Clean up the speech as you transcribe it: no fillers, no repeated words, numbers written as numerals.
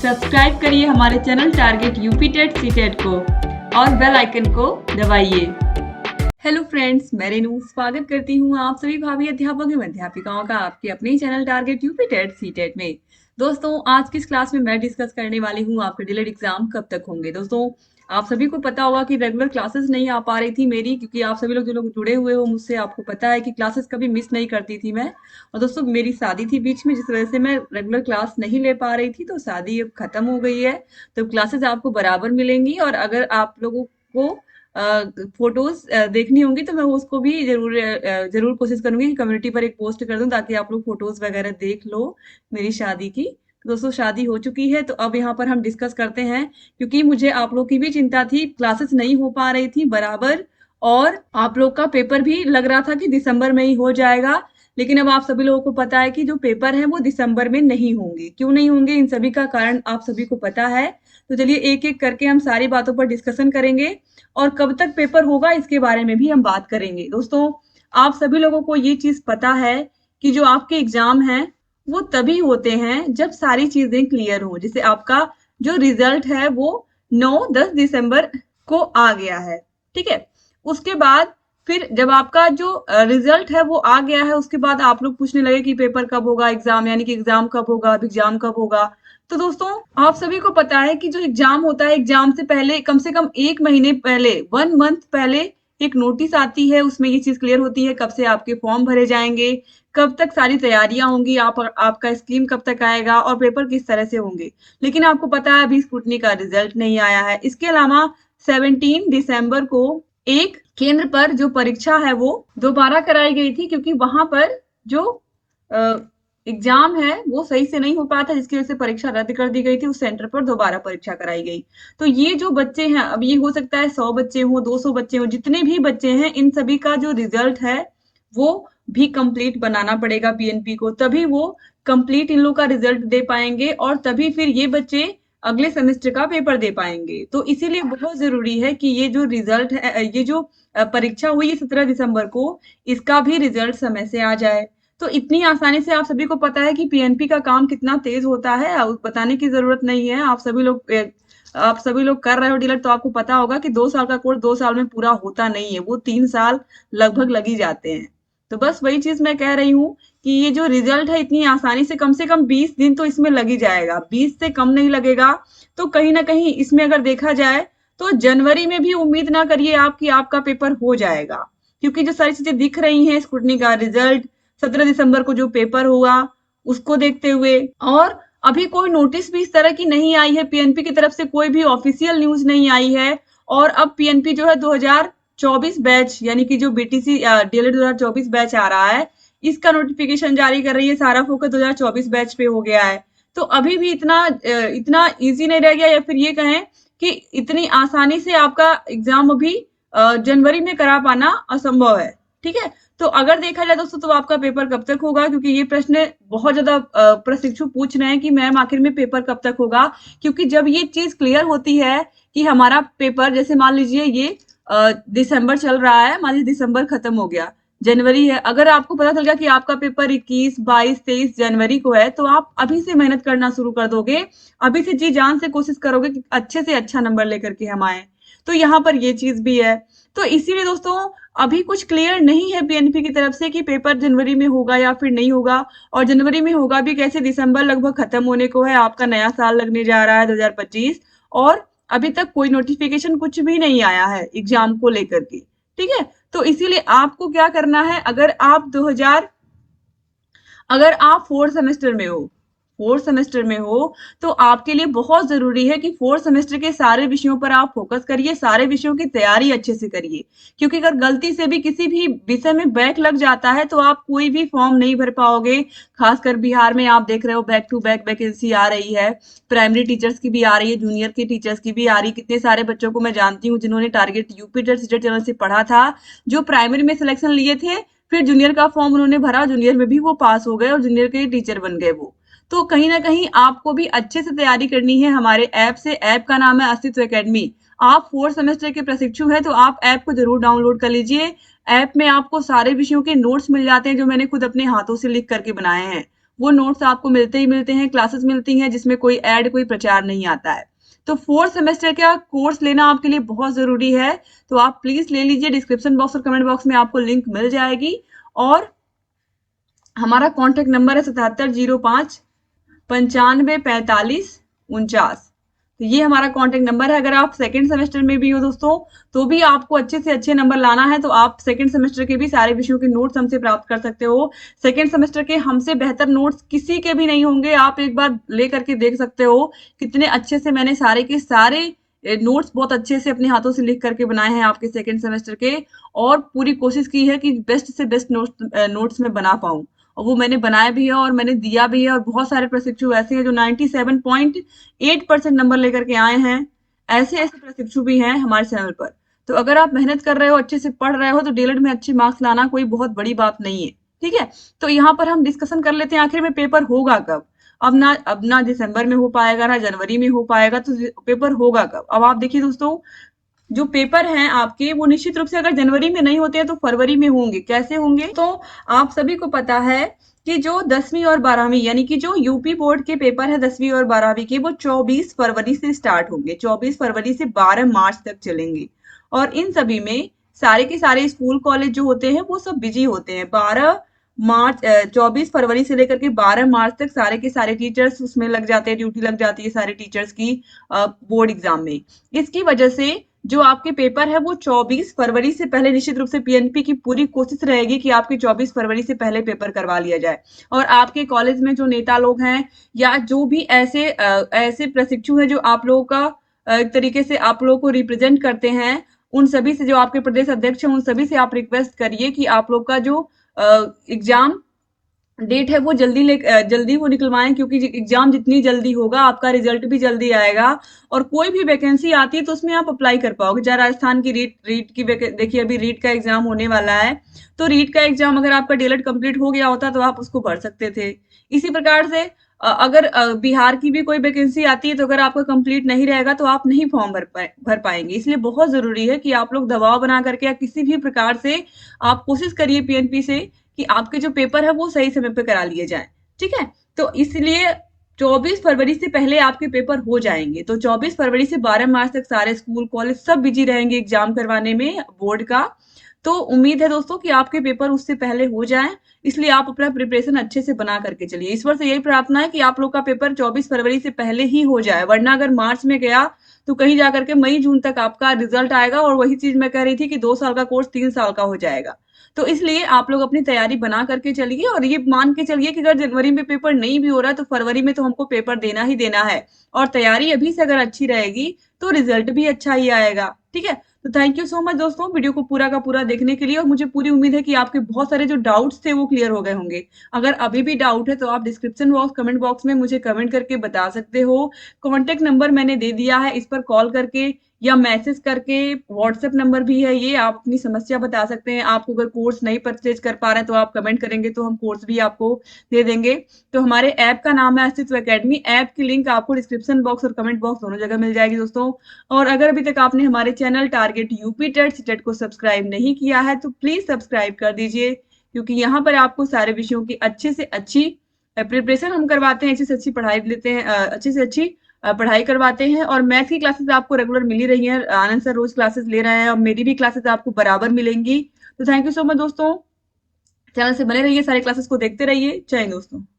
Subscribe करिए हमारे channel target UP TET CTET को और बेल आइकन को दबाइए। हेलो फ्रेंड्स, मैं रेनू स्वागत करती हूँ आप सभी भावी अध्यापक एवं अध्यापिकाओं का आपके अपने channel target UP TET CTET में। दोस्तों, आज की इस क्लास में मैं डिस्कस करने वाली हूँ आपके डिलेड एग्जाम कब तक होंगे। दोस्तों, आप सभी को पता होगा कि रेगुलर क्लासेस नहीं आ पा रही थी मेरी, क्योंकि आप सभी लोग जो लोग जुड़े हुए हो मुझसे, आपको पता है कि क्लासेस कभी मिस नहीं करती थी मैं। और दोस्तों, मेरी शादी थी बीच में, जिस वजह से मैं रेगुलर क्लास नहीं ले पा रही थी, तो शादी अब खत्म हो गई है, तो क्लासेस आपको बराबर मिलेंगी। और अगर आप लोगों को फोटोज देखनी होंगी तो मैं उसको भी जरूर कोशिश करूंगी कि कम्युनिटी पर एक पोस्ट कर दूं, ताकि आप लोग फोटोज वगैरह देख लो मेरी शादी की। तो दोस्तों, शादी हो चुकी है, तो अब यहाँ पर हम डिस्कस करते हैं, क्योंकि मुझे आप लोग की भी चिंता थी, क्लासेस नहीं हो पा रही थी बराबर, और आप लोग का पेपर भी लग रहा था कि दिसंबर में ही हो जाएगा। लेकिन अब आप सभी लोगों को पता है कि जो पेपर है वो दिसंबर में नहीं होंगे। क्यों नहीं होंगे, इन सभी का कारण आप सभी को पता है। तो चलिए एक एक करके हम सारी बातों पर डिस्कशन करेंगे, और कब तक पेपर होगा इसके बारे में भी हम बात करेंगे। दोस्तों, आप सभी लोगों को ये चीज पता है कि जो आपके एग्जाम हैं वो तभी होते हैं जब सारी चीजें क्लियर हो। जैसे आपका जो रिजल्ट है वो 9-10 दिसंबर को आ गया है, ठीक है। उसके बाद फिर जब आपका जो रिजल्ट है वो आ गया है, उसके बाद आप लोग पूछने लगे कि पेपर कब होगा, एग्जाम यानी कि एग्जाम कब होगा, अब एग्जाम कब होगा। तो दोस्तों, आप सभी को पता है कि जो एग्जाम होता है, एग्जाम से पहले कम से कम 1 महीने पहले, 1 मंथ पहले एक नोटिस आती है। उसमें ये चीज क्लियर होती है कब से आपके फॉर्म भरे जाएंगे, कब तक सारी तैयारियां होंगी, आपका स्कीम कब तक आएगा और पेपर किस तरह से होंगे। लेकिन आपको पता है अभी स्क्रूटनी का रिजल्ट नहीं आया है। इसके अलावा 17 दिसंबर को एक केंद्र पर जो परीक्षा है वो दोबारा कराई गई थी, क्योंकि वहां पर जो एग्जाम है वो सही से नहीं हो पाया था, जिसकी वजह से परीक्षा रद्द कर दी गई थी। उस सेंटर पर दोबारा परीक्षा कराई गई। तो ये जो बच्चे हैं, अब ये हो सकता है 100 बच्चे हो, 200 बच्चे हो, जितने भी बच्चे हैं, इन सभी का जो रिजल्ट है वो भी कंप्लीट बनाना पड़ेगा पीएनपी को, तभी वो कंप्लीट इन लोग का रिजल्ट दे पाएंगे, और तभी फिर ये बच्चे अगले सेमेस्टर का पेपर दे पाएंगे। तो इसीलिए बहुत जरूरी है कि ये जो रिजल्ट है, ये जो परीक्षा हुई है 17 दिसंबर को, इसका भी रिजल्ट समय से आ जाए। तो इतनी आसानी से आप सभी को पता है कि पीएनपी का काम कितना तेज होता है, बताने की जरूरत नहीं है। आप सभी लोग कर रहे हो डीलर, तो आपको पता होगा कि 2 साल का कोर्स 2 साल में पूरा होता नहीं है, वो 3 साल लगभग लगी जाते हैं। तो बस वही चीज मैं कह रही हूँ कि ये जो रिजल्ट है, इतनी आसानी से कम 20 दिन तो इसमें लग ही जाएगा, 20 से कम नहीं लगेगा। तो कहीं ना कहीं इसमें अगर देखा जाए तो जनवरी में भी उम्मीद ना करिए आप कि आपका पेपर हो जाएगा, क्योंकि जो सारी चीजें दिख रही हैं, स्क्रूटनी का रिजल्ट, 17 दिसंबर को जो पेपर हुआ उसको देखते हुए, और अभी कोई नोटिस भी इस तरह की नहीं आई है, पीएनपी की तरफ से कोई भी ऑफिशियल न्यूज नहीं आई है। और अब पीएनपी जो है 2024 बैच, यानी कि जो बीटीसी डीएलएड 2024 बैच आ रहा है, इसका नोटिफिकेशन जारी कर रही है। सारा फोकस 2024 बैच पे हो गया है। तो अभी भी इतना इजी नहीं रह गया, या फिर ये कहें कि इतनी आसानी से आपका एग्जाम अभी जनवरी में करा पाना असंभव है, ठीक है। तो अगर देखा जाए दोस्तों, तो आपका पेपर कब तक होगा, क्योंकि ये प्रश्न बहुत ज्यादा प्रशिक्षु पूछ रहे हैं कि मैम आखिर में पेपर कब तक होगा। क्योंकि जब ये चीज क्लियर होती है कि हमारा पेपर, जैसे मान लीजिए ये दिसंबर चल रहा है, मान लीजिए दिसंबर खत्म हो गया, जनवरी है, अगर आपको पता चल गया कि आपका पेपर 21, 22, 23 जनवरी को है, तो आप अभी से मेहनत करना शुरू कर दोगे, अभी से जी जान से कोशिश करोगे कि अच्छे से अच्छा नंबर लेकर के हम आए। तो यहाँ पर ये चीज भी है। तो इसीलिए दोस्तों, अभी कुछ क्लियर नहीं है पीएनपी की तरफ से कि पेपर जनवरी में होगा या फिर नहीं होगा। और जनवरी में होगा भी कैसे, दिसंबर लगभग खत्म होने को है, आपका नया साल लगने जा रहा है 2025, और अभी तक कोई नोटिफिकेशन कुछ भी नहीं आया है एग्जाम को लेकर के, ठीक है। तो इसीलिए आपको क्या करना है, अगर आप फोर्थ सेमेस्टर में हो तो आपके लिए बहुत जरूरी है कि फोर्थ सेमेस्टर के सारे विषयों पर आप फोकस करिए, सारे विषयों की तैयारी अच्छे से करिए। क्योंकि अगर गलती से भी किसी भी विषय में बैक लग जाता है तो आप कोई भी फॉर्म नहीं भर पाओगे। खासकर बिहार में आप देख रहे हो बैक टू बैक वैकेंसी आ रही है, प्राइमरी टीचर्स की भी आ रही है, जूनियर के टीचर्स की भी आ रही है। कितने सारे बच्चों को मैं जानती हूँ जिन्होंने target UP TET CTET channel से पढ़ा था, जो प्राइमरी में सिलेक्शन लिए थे, फिर जूनियर का फॉर्म उन्होंने भरा, जूनियर में भी वो पास हो गए और जूनियर के टीचर बन गए वो। तो कहीं ना कहीं आपको भी अच्छे से तैयारी करनी है हमारे ऐप से। ऐप का नाम है अस्तित्व एकेडमी। आप फोर्थ सेमेस्टर के प्रशिक्षु हैं तो आप ऐप को जरूर डाउनलोड कर लीजिए। ऐप में आपको सारे विषयों के नोट्स मिल जाते हैं जो मैंने खुद अपने हाथों से लिख करके बनाए हैं। वो नोट्स आपको मिलते ही मिलते हैं, क्लासेस मिलती हैं जिसमें कोई ऐड कोई प्रचार नहीं आता है। तो फोर्थ सेमेस्टर का कोर्स लेना आपके लिए बहुत जरूरी है, तो आप प्लीज ले लीजिए। डिस्क्रिप्शन बॉक्स और कमेंट बॉक्स में आपको लिंक मिल जाएगी। और हमारा कॉन्टेक्ट नंबर है 7705 95 45 49। तो ये हमारा कॉन्टेक्ट नंबर है। अगर आप सेकंड सेमेस्टर में भी हो दोस्तों, तो भी आपको अच्छे से अच्छे नंबर लाना है, तो आप सेकंड सेमेस्टर के भी सारे विषयों के नोट्स हमसे प्राप्त कर सकते हो। सेकंड सेमेस्टर के हमसे बेहतर नोट्स किसी के भी नहीं होंगे, आप एक बार ले करके देख सकते हो कितने अच्छे से मैंने सारे के सारे नोट्स बहुत अच्छे से अपने हाथों से लिख करके बनाए हैं आपके सेकंड सेमेस्टर के। और पूरी कोशिश की है कि बेस्ट से बेस्ट नोट्स में बना पाऊं, और वो मैंने बनाया भी है और मैंने दिया भी है। और बहुत सारे प्रशिक्षु ऐसे हैं जो 97.8% नंबर लेकर के आए हैं। ऐसे ऐसे प्रशिक्षु भी हैं हमारे चैनल पर। तो अगर आप मेहनत कर रहे हो, अच्छे से पढ़ रहे हो, तो डीएलएड में अच्छे मार्क्स लाना कोई बहुत बड़ी बात नहीं है। ठीक है, तो यहाँ पर हम डिस्कशन कर लेते हैं आखिर में पेपर होगा कब। अब ना दिसंबर में हो पाएगा, ना जनवरी में हो पाएगा, तो पेपर होगा कब। अब आप देखिए दोस्तों, जो पेपर हैं आपके वो निश्चित रूप से अगर जनवरी में नहीं होते हैं तो फरवरी में होंगे। कैसे होंगे, तो आप सभी को पता है कि जो 10वीं और 12वीं यानी कि जो यूपी बोर्ड के पेपर है 10वीं और 12वीं के, वो 24 फरवरी से स्टार्ट होंगे, 24 फरवरी से 12 मार्च तक चलेंगे। और इन सभी में सारे के सारे स्कूल कॉलेज जो होते हैं वो सब बिजी होते हैं। 24 फरवरी से लेकर के 12 मार्च तक सारे के सारे टीचर्स उसमें लग जाते हैं, ड्यूटी लग जाती है सारे टीचर्स की बोर्ड एग्जाम में। इसकी वजह से जो आपके पेपर है वो 24 फरवरी से पहले, निश्चित रूप से पीएनपी की पूरी कोशिश रहेगी कि आपके 24 फरवरी से पहले पेपर करवा लिया जाए। और आपके कॉलेज में जो नेता लोग हैं या जो भी ऐसे प्रशिक्षु हैं जो आप लोगों का एक तरीके से आप लोगों को रिप्रेजेंट करते हैं, उन सभी से, जो आपके प्रदेश अध्यक्ष हैं, उन सभी से आप रिक्वेस्ट करिए कि आप लोग का जो एग्जाम डेट है वो जल्दी वो निकलवाएं, क्योंकि एग्जाम जितनी जल्दी होगा आपका रिजल्ट भी जल्दी आएगा। और कोई भी वैकेंसी आती है तो उसमें आप अप्लाई कर पाओगे। चाहे राजस्थान की रीट की देखिए अभी रीट का एग्जाम होने वाला है, तो रीट का एग्जाम अगर आपका डीएलएड कंप्लीट हो गया होता तो आप उसको भर सकते थे। इसी प्रकार से अगर बिहार की भी कोई वैकेंसी आती है तो अगर आपका कंप्लीट नहीं रहेगा तो आप नहीं फॉर्म भर पाएंगे। इसलिए बहुत जरूरी है कि आप लोग दबाव बना करके या किसी भी प्रकार से आप कोशिश करिए पीएनपी से कि आपके जो पेपर है वो सही समय पे करा लिए जाएं। ठीक है, तो इसलिए 24 फरवरी से पहले आपके पेपर हो जाएंगे। तो 24 फरवरी से 12 मार्च तक सारे स्कूल कॉलेज सब बिजी रहेंगे एग्जाम करवाने में बोर्ड का। तो उम्मीद है दोस्तों कि आपके पेपर उससे पहले हो जाएं, इसलिए आप अपना प्रिपरेशन अच्छे से बना करके चलिए। ईश्वर से यही प्रार्थना है कि आप लोग का पेपर 24 फरवरी से पहले ही हो जाए, वरना अगर मार्च में गया तो कहीं जाकर के मई जून तक आपका रिजल्ट आएगा और वही चीज मैं कह रही थी कि 2 साल का कोर्स 3 साल का हो जाएगा। तो इसलिए आप लोग अपनी तैयारी बना करके चलिए और ये मान के चलिए कि अगर जनवरी में पेपर नहीं भी हो रहा है तो फरवरी में तो हमको पेपर देना ही देना है। और तैयारी अभी से अगर अच्छी रहेगी तो रिजल्ट भी अच्छा ही आएगा। ठीक है, तो थैंक यू सो मच दोस्तों वीडियो को पूरा का पूरा देखने के लिए। और मुझे पूरी उम्मीद है कि आपके बहुत सारे जो डाउट्स थे वो क्लियर हो गए होंगे। अगर अभी भी डाउट है तो आप डिस्क्रिप्शन बॉक्स कमेंट बॉक्स में मुझे कमेंट करके बता सकते हो। कॉन्टेक्ट नंबर मैंने दे दिया है, इस पर कॉल करके या मैसेज करके, व्हाट्सएप नंबर भी है ये, आप अपनी समस्या बता सकते हैं। आपको अगर कोर्स नहीं परचेज कर पा रहे हैं तो आप कमेंट करेंगे तो हम कोर्स भी आपको दे देंगे। तो हमारे ऐप का नाम है अस्तित्व एकेडमी। ऐप की लिंक आपको डिस्क्रिप्शन बॉक्स और कमेंट बॉक्स दोनों जगह मिल जाएगी दोस्तों। और अगर अभी तक आपने हमारे channel target UP TET CTET को सब्सक्राइब नहीं किया है तो प्लीज सब्सक्राइब कर दीजिए, क्योंकि यहाँ पर आपको सारे विषयों की अच्छे से अच्छी प्रिपरेशन हम करवाते हैं, अच्छी से अच्छी पढ़ाई लेते हैं, अच्छी से अच्छी पढ़ाई करवाते हैं। और मैथ की क्लासेस आपको रेगुलर मिली रही हैं, आनंद सर रोज क्लासेस ले रहे हैं और मेरी भी क्लासेस आपको बराबर मिलेंगी। तो थैंक यू सो मच दोस्तों, चैनल से बने रहिए, सारे क्लासेस को देखते रहिए। जय हिंद दोस्तों।